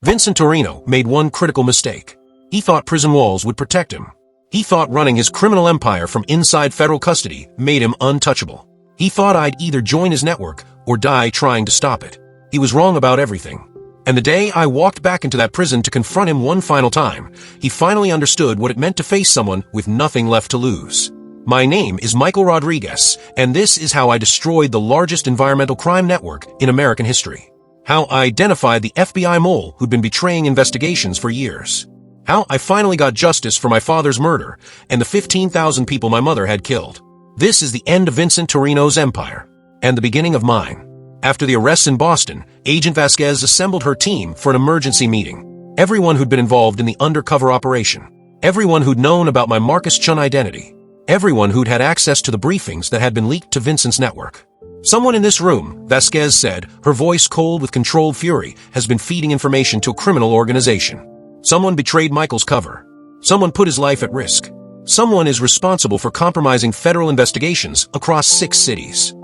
Vincent Torrino made one critical mistake. He thought prison walls would protect him. He thought running his criminal empire from inside federal custody made him untouchable. He thought I'd either join his network or die trying to stop it. He was wrong about everything. And the day I walked back into that prison to confront him one final time, he finally understood what it meant to face someone with nothing left to lose. My name is Michael Rodriguez, and this is how I destroyed the largest environmental crime network in American history. How I identified the FBI mole who'd been betraying investigations for years. How I finally got justice for my father's murder and the 15,000 people my mother had killed. This is the end of Vincent Torrino's empire, and the beginning of mine. After the arrests in Boston, Agent Vasquez assembled her team for an emergency meeting. Everyone who'd been involved in the undercover operation. Everyone who'd known about my Marcus Chun identity. Everyone who'd had access to the briefings that had been leaked to Vincent's network. Someone in this room, Vasquez said, her voice cold with controlled fury, has been feeding information to a criminal organization. Someone betrayed Michael's cover. Someone put his life at risk. Someone is responsible for compromising federal investigations across 6 cities.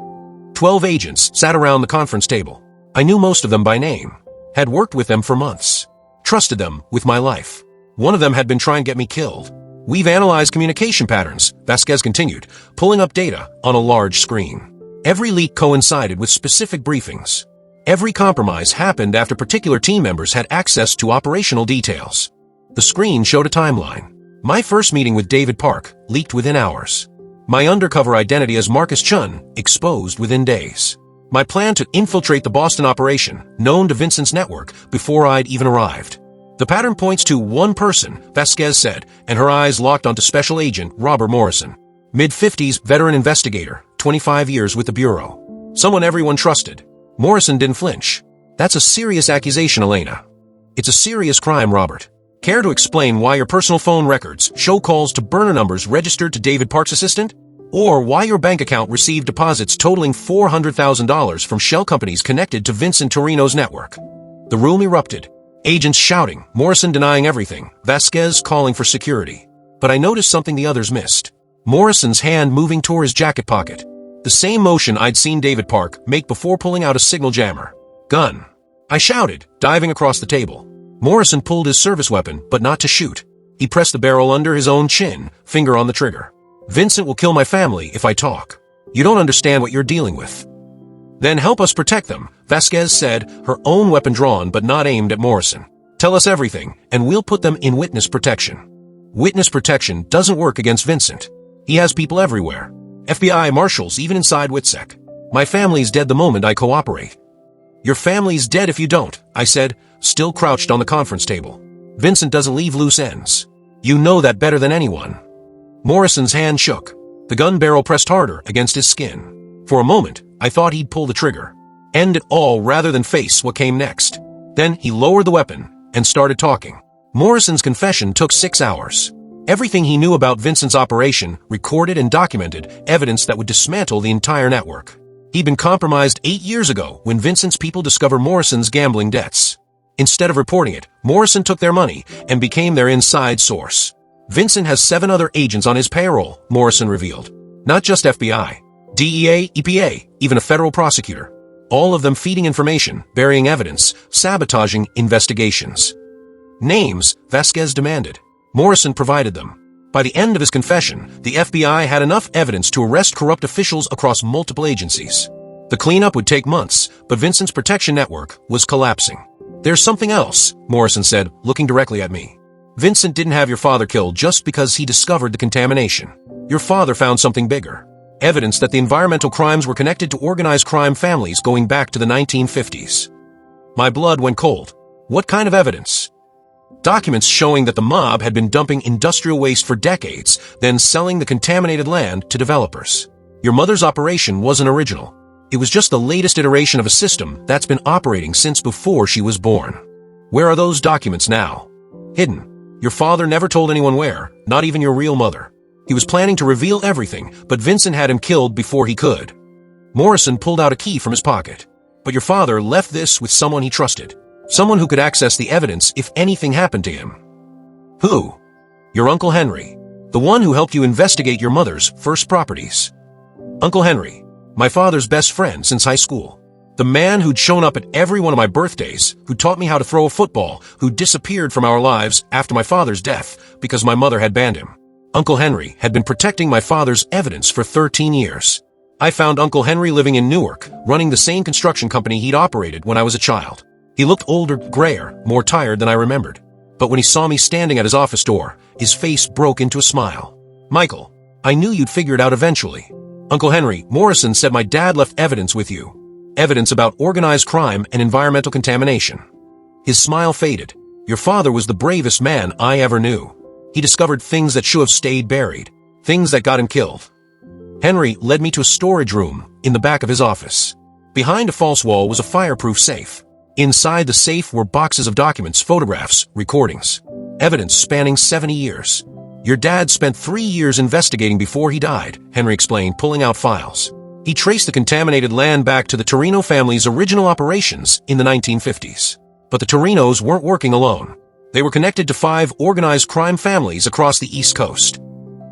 12 agents sat around the conference table. I knew most of them by name. Had worked with them for months. Trusted them with my life. One of them had been trying to get me killed. We've analyzed communication patterns, Vasquez continued, pulling up data on a large screen. Every leak coincided with specific briefings. Every compromise happened after particular team members had access to operational details. The screen showed a timeline. My first meeting with David Park leaked within hours. My undercover identity as Marcus Chun exposed within days. My plan to infiltrate the Boston operation, known to Vincent's network, before I'd even arrived. The pattern points to one person, Vasquez said, and her eyes locked onto Special Agent Robert Morrison. Mid-50s veteran investigator, 25 years with the Bureau. Someone everyone trusted. Morrison didn't flinch. That's a serious accusation, Elena. It's a serious crime, Robert. Care to explain why your personal phone records show calls to burner numbers registered to David Park's assistant? Or why your bank account received deposits totaling $400,000 from shell companies connected to Vincent Torrino's network? The room erupted. Agents shouting, Morrison denying everything, Vasquez calling for security. But I noticed something the others missed. Morrison's hand moving toward his jacket pocket. The same motion I'd seen David Park make before pulling out a signal jammer. Gun. I shouted, diving across the table. Morrison pulled his service weapon, but not to shoot. He pressed the barrel under his own chin, finger on the trigger. Vincent will kill my family if I talk. You don't understand what you're dealing with. Then help us protect them, Vasquez said, her own weapon drawn but not aimed at Morrison. Tell us everything, and we'll put them in witness protection. Witness protection doesn't work against Vincent. He has people everywhere. FBI marshals even inside WITSEC. My family's dead the moment I cooperate. Your family's dead if you don't, I said, still crouched on the conference table. Vincent doesn't leave loose ends. You know that better than anyone. Morrison's hand shook. The gun barrel pressed harder against his skin. For a moment, I thought he'd pull the trigger. End it all rather than face what came next. Then he lowered the weapon and started talking. Morrison's confession took 6 hours. Everything he knew about Vincent's operation, recorded and documented, evidence that would dismantle the entire network. He'd been compromised 8 years ago when Vincent's people discovered Morrison's gambling debts. Instead of reporting it, Morrison took their money and became their inside source. Vincent has 7 other agents on his payroll, Morrison revealed. Not just FBI, DEA, EPA, even a federal prosecutor. All of them feeding information, burying evidence, sabotaging investigations. Names, Vasquez demanded. Morrison provided them. By the end of his confession, the FBI had enough evidence to arrest corrupt officials across multiple agencies. The cleanup would take months, but Vincent's protection network was collapsing. There's something else, Morrison said, looking directly at me. Vincent didn't have your father killed just because he discovered the contamination. Your father found something bigger. Evidence that the environmental crimes were connected to organized crime families going back to the 1950s. My blood went cold. What kind of evidence? Documents showing that the mob had been dumping industrial waste for decades, then selling the contaminated land to developers. Your mother's operation wasn't original. It was just the latest iteration of a system that's been operating since before she was born. Where are those documents now? Hidden. Your father never told anyone where, not even your real mother. He was planning to reveal everything, but Vincent had him killed before he could. Morrison pulled out a key from his pocket. But your father left this with someone he trusted. Someone who could access the evidence if anything happened to him. Who? Your Uncle Henry. The one who helped you investigate your mother's first properties. Uncle Henry. My father's best friend since high school. The man who'd shown up at every one of my birthdays, who taught me how to throw a football, who disappeared from our lives after my father's death because my mother had banned him. Uncle Henry had been protecting my father's evidence for 13 years. I found Uncle Henry living in Newark, running the same construction company he'd operated when I was a child. He looked older, grayer, more tired than I remembered. But when he saw me standing at his office door, his face broke into a smile. "Michael, I knew you'd figure it out eventually. Uncle Henry, Morrison said my dad left evidence with you. Evidence about organized crime and environmental contamination." His smile faded. "Your father was the bravest man I ever knew. He discovered things that should have stayed buried, things that got him killed." Henry led me to a storage room in the back of his office. Behind a false wall was a fireproof safe. Inside the safe were boxes of documents, photographs, recordings. Evidence spanning 70 years. "Your dad spent 3 years investigating before he died," Henry explained, pulling out files. He traced the contaminated land back to the Torrino family's original operations in the 1950s. But the Torrinos weren't working alone. They were connected to 5 organized crime families across the East Coast.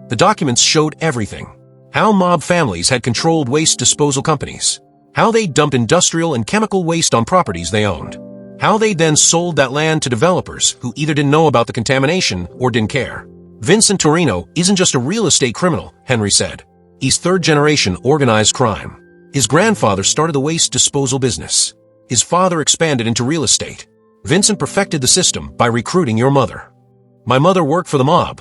The documents showed everything. How mob families had controlled waste disposal companies. How they dumped industrial and chemical waste on properties they owned. How they then sold that land to developers who either didn't know about the contamination or didn't care. "Vincent Torrino isn't just a real estate criminal," Henry said. "He's third-generation organized crime. His grandfather started the waste disposal business. His father expanded into real estate. Vincent perfected the system by recruiting your mother. My mother worked for the mob.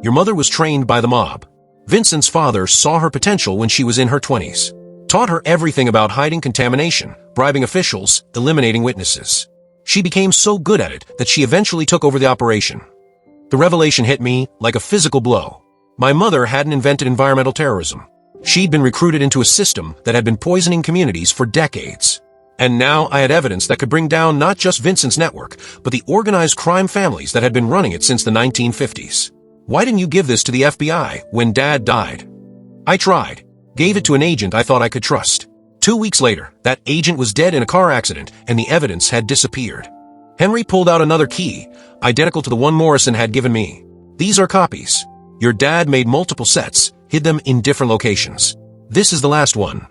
Your mother was trained by the mob. Vincent's father saw her potential when she was in her 20s. Taught her everything about hiding contamination, bribing officials, eliminating witnesses. She became so good at it that she eventually took over the operation. The revelation hit me like a physical blow. My mother hadn't invented environmental terrorism. She'd been recruited into a system that had been poisoning communities for decades. And now I had evidence that could bring down not just Vincent's network, but the organized crime families that had been running it since the 1950s. Why didn't you give this to the FBI when Dad died?" I tried. Gave it to an agent I thought I could trust. 2 weeks later, that agent was dead in a car accident and the evidence had disappeared. Henry pulled out another key, identical to the one Morrison had given me. "These are copies. Your dad made multiple sets, hid them in different locations. This is the last one."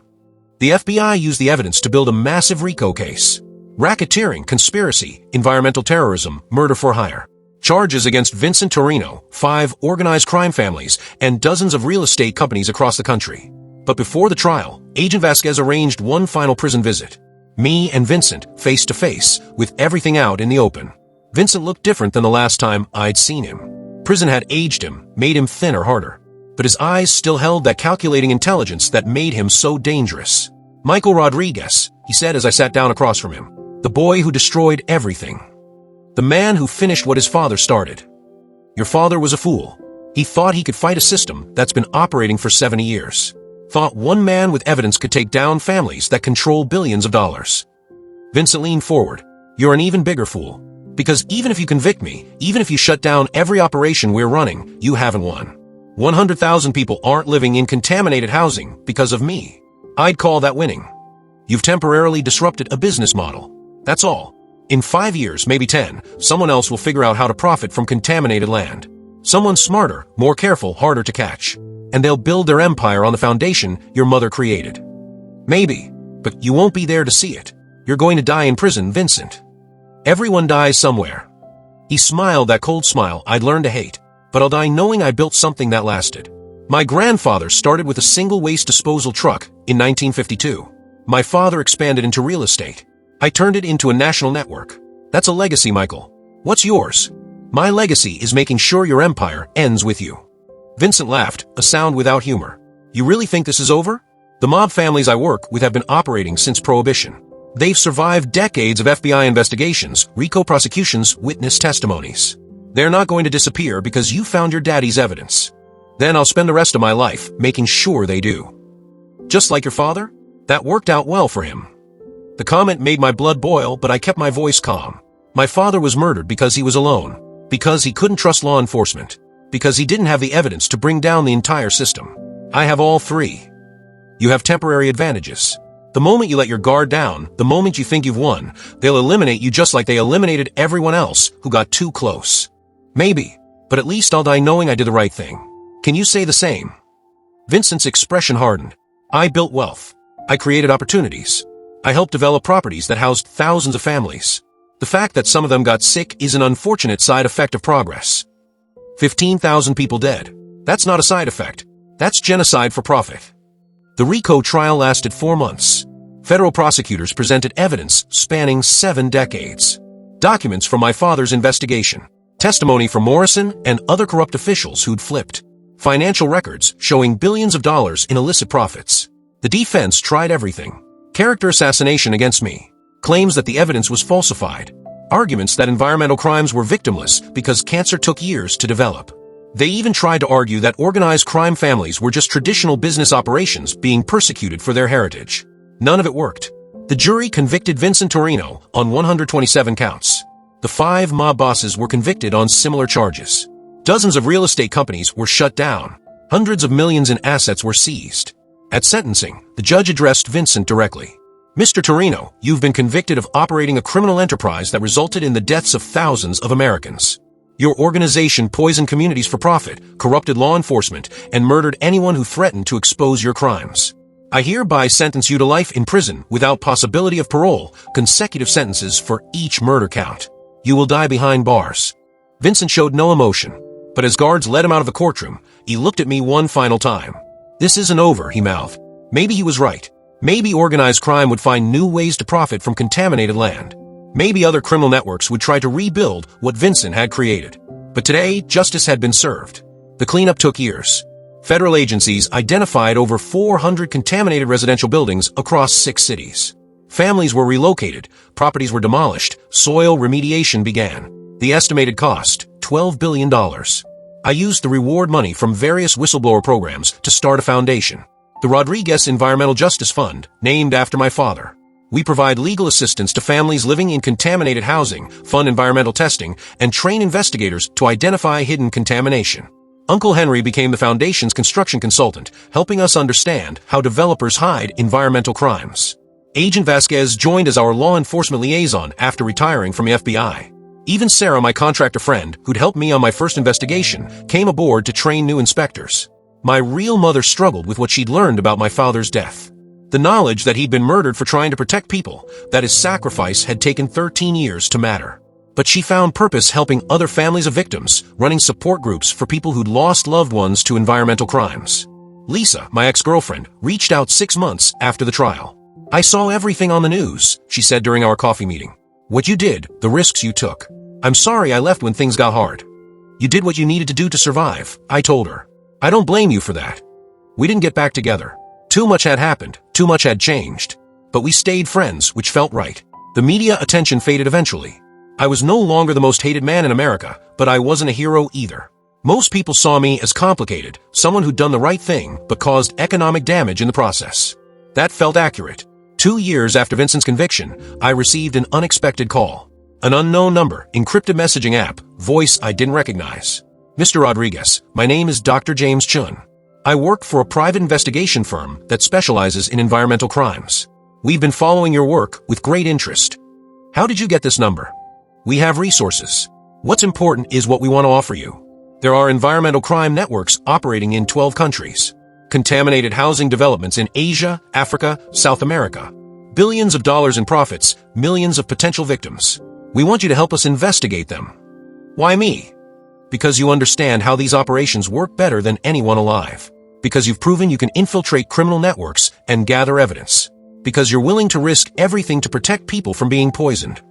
The FBI used the evidence to build a massive RICO case. Racketeering, conspiracy, environmental terrorism, murder for hire. Charges against Vincent Torrino, 5 organized crime families, and dozens of real estate companies across the country. But before the trial, Agent Vasquez arranged one final prison visit. Me and Vincent, face to face, with everything out in the open. Vincent looked different than the last time I'd seen him. Prison had aged him, made him thinner, harder. But his eyes still held that calculating intelligence that made him so dangerous. "Michael Rodriguez," he said as I sat down across from him. "The boy who destroyed everything. The man who finished what his father started. Your father was a fool. He thought he could fight a system that's been operating for 70 years. Thought one man with evidence could take down families that control billions of dollars." Vincent leaned forward. "You're an even bigger fool. Because even if you convict me, even if you shut down every operation we're running, you haven't won. 100,000 people aren't living in contaminated housing because of me. I'd call that winning. You've temporarily disrupted a business model. That's all. In 5 years, maybe 10, someone else will figure out how to profit from contaminated land. Someone smarter, more careful, harder to catch. And they'll build their empire on the foundation your mother created. Maybe, but you won't be there to see it. You're going to die in prison, Vincent. Everyone dies somewhere." He smiled that cold smile I'd learned to hate, but I'll die knowing I built something that lasted. My grandfather started with a single waste disposal truck in 1952. My father expanded into real estate. I turned it into a national network. That's a legacy, Michael. What's yours? My legacy is making sure your empire ends with you. Vincent laughed, a sound without humor. "You really think this is over? The mob families I work with have been operating since Prohibition. They've survived decades of FBI investigations, RICO prosecutions, witness testimonies. They're not going to disappear because you found your daddy's evidence. Then I'll spend the rest of my life making sure they do." Just like your father? That worked out well for him. The comment made my blood boil, but I kept my voice calm. My father was murdered because he was alone, because he couldn't trust law enforcement, because he didn't have the evidence to bring down the entire system. I have all 3. You have temporary advantages. The moment you let your guard down, the moment you think you've won, they'll eliminate you just like they eliminated everyone else who got too close. Maybe, but at least I'll die knowing I did the right thing. Can you say the same? Vincent's expression hardened. I built wealth. I created opportunities. I helped develop properties that housed thousands of families. The fact that some of them got sick is an unfortunate side effect of progress. 15,000 people dead. That's not a side effect. That's genocide for profit. The RICO trial lasted 4 months. Federal prosecutors presented evidence spanning 7 decades. Documents from my father's investigation. Testimony from Morrison and other corrupt officials who'd flipped. Financial records showing billions of dollars in illicit profits. The defense tried everything. Character assassination against me. Claims that the evidence was falsified. Arguments that environmental crimes were victimless because cancer took years to develop. They even tried to argue that organized crime families were just traditional business operations being persecuted for their heritage. None of it worked. The jury convicted Vincent Torrino on 127 counts. The 5 mob bosses were convicted on similar charges. Dozens of real estate companies were shut down. Hundreds of millions in assets were seized. At sentencing, the judge addressed Vincent directly. Mr. Torrino, you've been convicted of operating a criminal enterprise that resulted in the deaths of thousands of Americans. Your organization poisoned communities for profit, corrupted law enforcement, and murdered anyone who threatened to expose your crimes. I hereby sentence you to life in prison without possibility of parole, consecutive sentences for each murder count. You will die behind bars. Vincent showed no emotion, but as guards led him out of the courtroom, he looked at me one final time. This isn't over, he mouthed. Maybe he was right. Maybe organized crime would find new ways to profit from contaminated land. Maybe other criminal networks would try to rebuild what Vincent had created. But today, justice had been served. The cleanup took years. Federal agencies identified over 400 contaminated residential buildings across 6 cities. Families were relocated, properties were demolished, soil remediation began. The estimated cost, $12 billion. I used the reward money from various whistleblower programs to start a foundation. The Rodriguez Environmental Justice Fund, named after my father. We provide legal assistance to families living in contaminated housing, fund environmental testing, and train investigators to identify hidden contamination. Uncle Henry became the foundation's construction consultant, helping us understand how developers hide environmental crimes. Agent Vasquez joined as our law enforcement liaison after retiring from the FBI. Even Sarah, my contractor friend, who'd helped me on my first investigation, came aboard to train new inspectors. My real mother struggled with what she'd learned about my father's death. The knowledge that he'd been murdered for trying to protect people, that his sacrifice had taken 13 years to matter. But she found purpose helping other families of victims, running support groups for people who'd lost loved ones to environmental crimes. Lisa, my ex-girlfriend, reached out 6 months after the trial. I saw everything on the news, she said during our coffee meeting. What you did, the risks you took. I'm sorry I left when things got hard. You did what you needed to do to survive, I told her. I don't blame you for that. We didn't get back together. Too much had happened, too much had changed. But we stayed friends, which felt right. The media attention faded eventually. I was no longer the most hated man in America, but I wasn't a hero either. Most people saw me as complicated, someone who'd done the right thing but caused economic damage in the process. That felt accurate. 2 years after Vincent's conviction, I received an unexpected call. An unknown number, encrypted messaging app, voice I didn't recognize. Mr. Rodriguez, my name is Dr. James Chun. I work for a private investigation firm that specializes in environmental crimes. We've been following your work with great interest. How did you get this number? We have resources. What's important is what we want to offer you. There are environmental crime networks operating in 12 countries. Contaminated housing developments in Asia, Africa, South America. Billions of dollars in profits, millions of potential victims. We want you to help us investigate them. Why me? Because you understand how these operations work better than anyone alive. Because you've proven you can infiltrate criminal networks and gather evidence. Because you're willing to risk everything to protect people from being poisoned.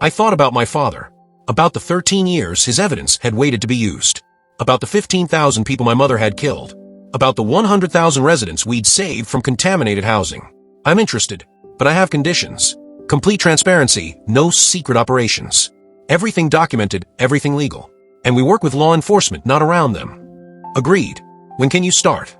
I thought about my father. About the 13 years his evidence had waited to be used. About the 15,000 people my mother had killed. About the 100,000 residents we'd saved from contaminated housing. I'm interested, but I have conditions. Complete transparency, no secret operations. Everything documented, everything legal. And we work with law enforcement, not around them. Agreed. When can you start?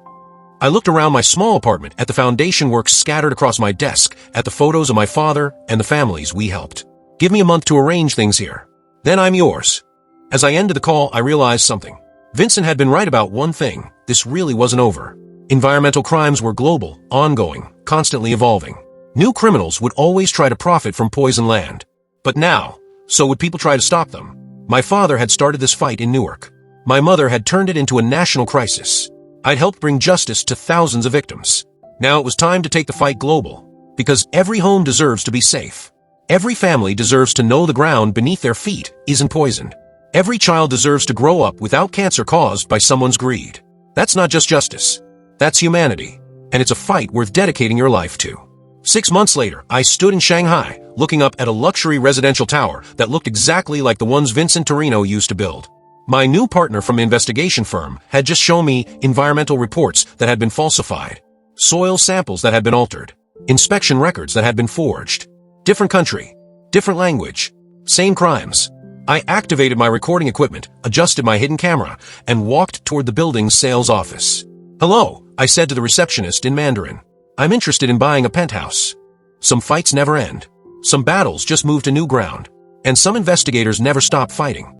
I looked around my small apartment at the foundation work scattered across my desk, at the photos of my father and the families we helped. Give me a month to arrange things here. Then I'm yours. As I ended the call, I realized something. Vincent had been right about one thing. This really wasn't over. Environmental crimes were global, ongoing, constantly evolving. New criminals would always try to profit from poisoned land. But now, so would people try to stop them. My father had started this fight in Newark. My mother had turned it into a national crisis. I'd helped bring justice to thousands of victims. Now it was time to take the fight global. Because every home deserves to be safe. Every family deserves to know the ground beneath their feet isn't poisoned. Every child deserves to grow up without cancer caused by someone's greed. That's not just justice. That's humanity. And it's a fight worth dedicating your life to. 6 months later, I stood in Shanghai, looking up at a luxury residential tower that looked exactly like the ones Vincent Torrino used to build. My new partner from the investigation firm had just shown me environmental reports that had been falsified, soil samples that had been altered, inspection records that had been forged. Different country, different language, same crimes. I activated my recording equipment, adjusted my hidden camera, and walked toward the building's sales office. "Hello," I said to the receptionist in Mandarin. "I'm interested in buying a penthouse." Some fights never end. Some battles just move to new ground. And some investigators never stop fighting.